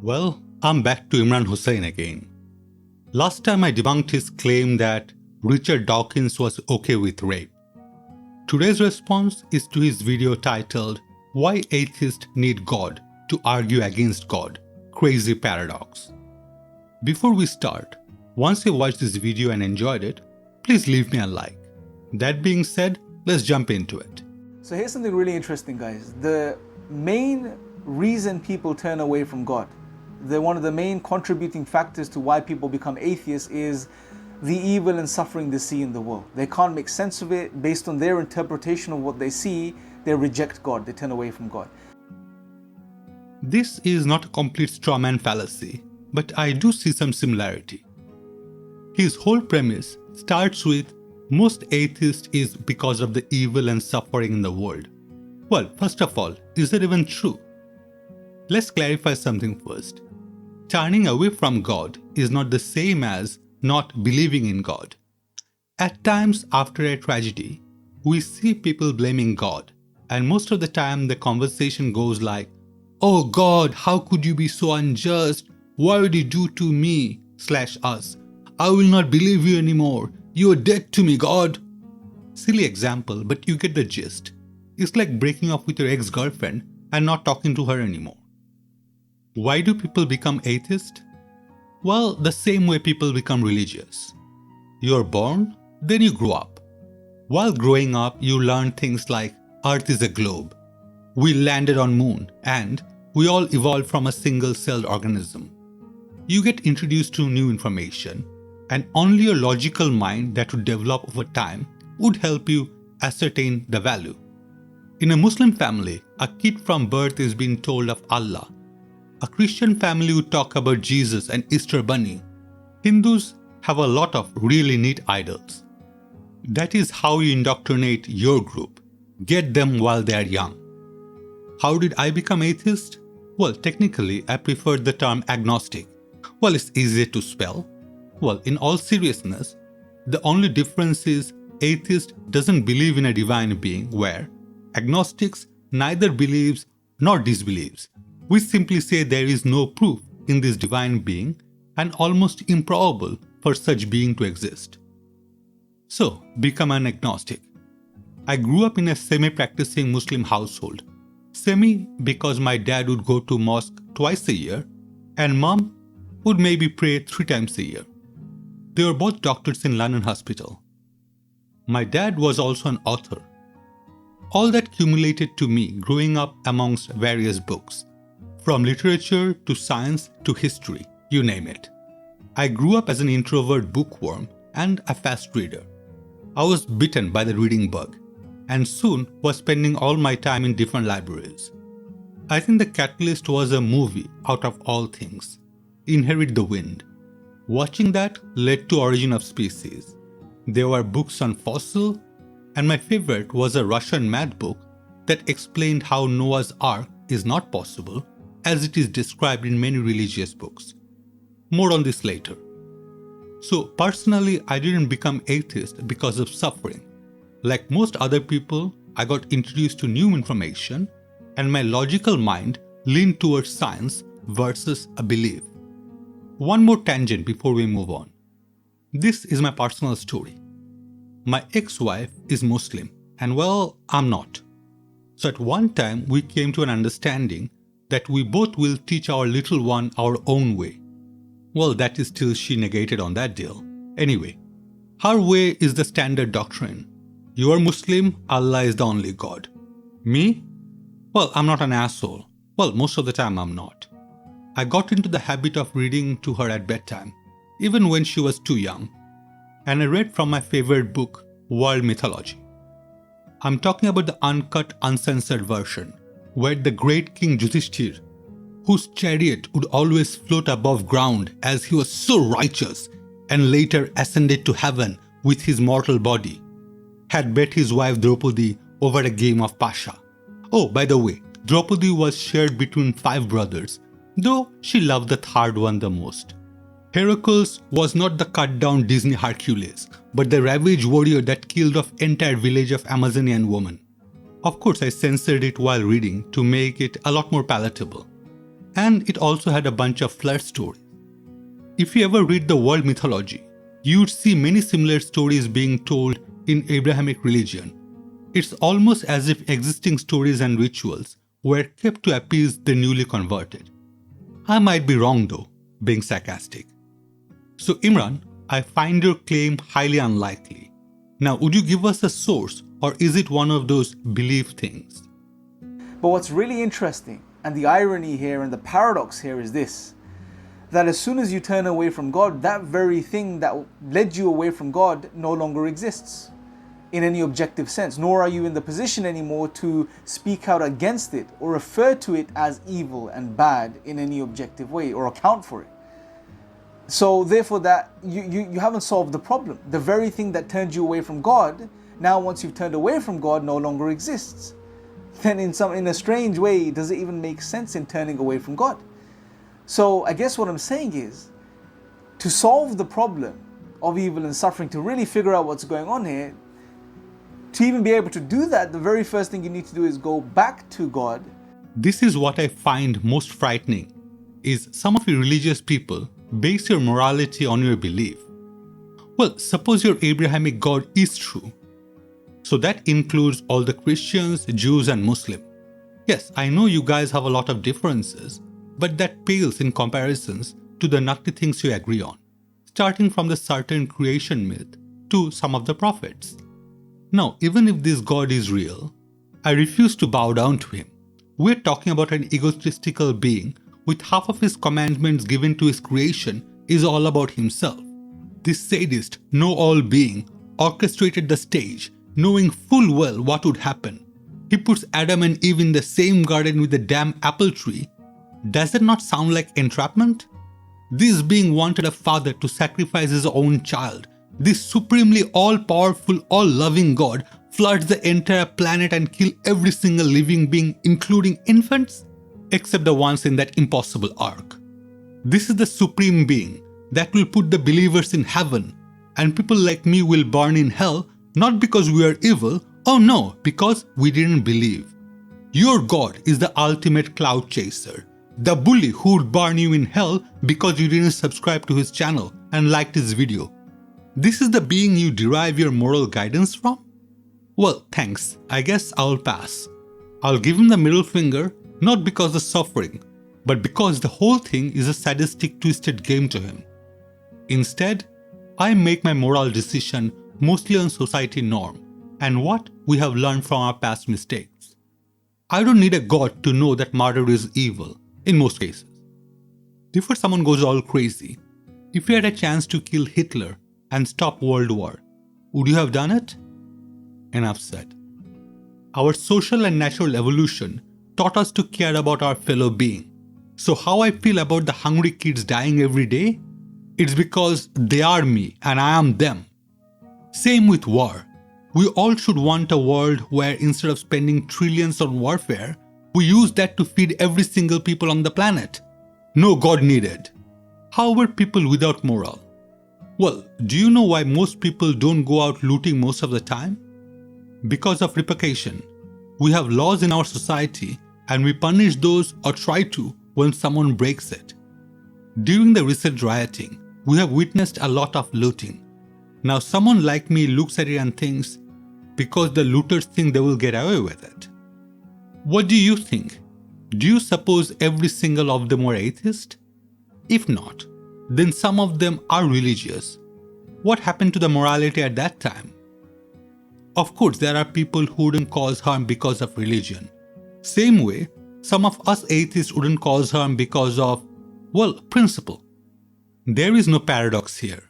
Well, I'm back to Imran Hussain again. Last time I debunked his claim that Richard Dawkins was okay with rape. Today's response is to his video titled Why Atheists Need God to Argue Against God, Crazy Paradox. Before we start, once you watched this video and enjoyed it, please leave me a like. That being said, let's jump into it. So here's something really interesting, guys. The main reason people turn away from God, one of the main contributing factors to why people become atheists is the evil and suffering they see in the world. They can't make sense of it. Based on their interpretation of what they see, they reject God, they turn away from God. This is not a complete straw man fallacy, but I do see some similarity. His whole premise starts with most atheists is because of the evil and suffering in the world. Well, first of all, is that even true? Let's clarify something first. Turning away from God is not the same as not believing in God. At times after a tragedy, we see people blaming God, and most of the time the conversation goes like, "Oh God, how could you be so unjust? Why would you do to me / us? I will not believe you anymore. You are dead to me, God." Silly example, but you get the gist. It's like breaking up with your ex-girlfriend and not talking to her anymore. Why do people become atheist? Well, the same way people become religious. You're born, then you grow up. While growing up, you learn things like Earth is a globe, we landed on moon, and we all evolved from a single-celled organism. You get introduced to new information, and only your logical mind that would develop over time would help you ascertain the value. In a Muslim family, a kid from birth is being told of Allah. A Christian family would talk about Jesus and Easter Bunny. Hindus have a lot of really neat idols. That is how you indoctrinate your group. Get them while they are young. How did I become atheist? Well, technically, I prefer the term agnostic. Well, it's easier to spell. Well, in all seriousness, the only difference is atheist doesn't believe in a divine being, where agnostics neither believes nor disbelieves. We simply say there is no proof in this divine being and almost improbable for such being to exist. So, become an agnostic. I grew up in a semi-practicing Muslim household. Semi because my dad would go to mosque twice a year and mom would maybe pray 3 times a year. They were both doctors in London hospital. My dad was also an author. All that cumulated to me growing up amongst various books, from literature to science to history, you name it. I grew up as an introvert bookworm and a fast reader. I was bitten by the reading bug and soon was spending all my time in different libraries. I think the catalyst was a movie out of all things, Inherit the Wind. Watching that led to Origin of Species. There were books on fossil, and my favorite was a Russian math book that explained how Noah's Ark is not possible, as it is described in many religious books. More on this later. So personally, I didn't become atheist because of suffering. Like most other people, I got introduced to new information and my logical mind leaned towards science versus a belief. One more tangent before we move on. This is my personal story. My ex-wife is Muslim and well, I'm not. So at one time we came to an understanding that we both will teach our little one our own way. Well, that is till she negated on that deal. Anyway, her way is the standard doctrine. You are Muslim, Allah is the only God. Me? Well, I'm not an asshole. Well, most of the time I'm not. I got into the habit of reading to her at bedtime, even when she was too young. And I read from my favorite book, World Mythology. I'm talking about the uncut, uncensored version, where the great King Yudhishthir, whose chariot would always float above ground as he was so righteous and later ascended to heaven with his mortal body, had bet his wife Draupadi over a game of Pasha. Oh, by the way, Draupadi was shared between 5 brothers, though she loved the third one the most. Heracles was not the cut-down Disney Hercules, but the ravage warrior that killed off entire village of Amazonian women. Of course, I censored it while reading to make it a lot more palatable. And it also had a bunch of flood stories. If you ever read the world mythology, you'd see many similar stories being told in Abrahamic religion. It's almost as if existing stories and rituals were kept to appease the newly converted. I might be wrong though, being sarcastic. So Imran, I find your claim highly unlikely. Now, would you give us a source, or is it one of those belief things? But what's really interesting, and the irony here and the paradox here is this, that as soon as you turn away from God, that very thing that led you away from God no longer exists in any objective sense, nor are you in the position anymore to speak out against it or refer to it as evil and bad in any objective way or account for it. So therefore that you haven't solved the problem. The very thing that turned you away from God, now once you've turned away from God, no longer exists. Then in a strange way, does it even make sense in turning away from God? So I guess what I'm saying is, to solve the problem of evil and suffering, to really figure out what's going on here, to even be able to do that, the very first thing you need to do is go back to God. This is what I find most frightening, is some of you religious people base your morality on your belief. Well, suppose your Abrahamic God is true. So that includes all the Christians, Jews and Muslims. Yes, I know you guys have a lot of differences, but that pales in comparisons to the nutty things you agree on, starting from the certain creation myth to some of the prophets. Now, even if this God is real, I refuse to bow down to him. We're talking about an egotistical being with half of his commandments given to his creation is all about himself. This sadist, know-all being orchestrated the stage, knowing full well what would happen. He puts Adam and Eve in the same garden with the damn apple tree. Does that not sound like entrapment? This being wanted a father to sacrifice his own child. This supremely all-powerful, all-loving God floods the entire planet and kills every single living being, including infants, except the ones in that impossible ark. This is the supreme being that will put the believers in heaven, and people like me will burn in hell, not because we are evil, oh no, because we didn't believe. Your God is the ultimate cloud chaser, the bully who would burn you in hell because you didn't subscribe to his channel and liked his video. This is the being you derive your moral guidance from? Well, thanks, I guess I'll pass. I'll give him the middle finger, not because of suffering, but because the whole thing is a sadistic, twisted game to him. Instead, I make my moral decision mostly on society norm and what we have learned from our past mistakes. I don't need a God to know that murder is evil, in most cases. Before someone goes all crazy, if you had a chance to kill Hitler and stop World War, would you have done it? Enough said. Our social and natural evolution taught us to care about our fellow being. So how I feel about the hungry kids dying every day? It's because they are me and I am them. Same with war. We all should want a world where instead of spending trillions on warfare, we use that to feed every single people on the planet. No God needed. How about people without moral? Well, do you know why most people don't go out looting most of the time? Because of repercussion. We have laws in our society and we punish those or try to when someone breaks it. During the recent rioting, we have witnessed a lot of looting. Now someone like me looks at it and thinks, because the looters think they will get away with it. What do you think? Do you suppose every single of them were atheist? If not, then some of them are religious. What happened to the morality at that time? Of course, there are people who wouldn't cause harm because of religion. Same way, some of us atheists wouldn't cause harm because of, well, principle. There is no paradox here.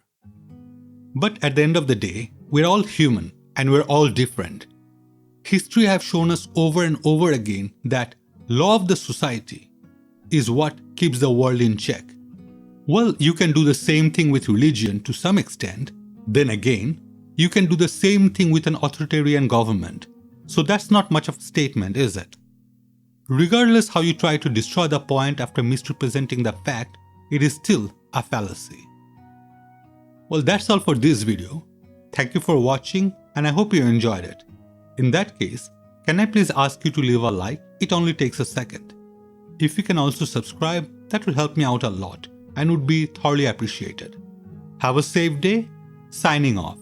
But at the end of the day, we're all human and we're all different. History has shown us over and over again that law of the society is what keeps the world in check. Well, you can do the same thing with religion to some extent. Then again, you can do the same thing with an authoritarian government. So that's not much of a statement, is it? Regardless how you try to destroy the point after misrepresenting the fact, it is still a fallacy. Well, that's all for this video. Thank you for watching and I hope you enjoyed it. In that case, can I please ask you to leave a like? It only takes a second. If you can also subscribe, that will help me out a lot and would be thoroughly appreciated. Have a safe day. Signing off.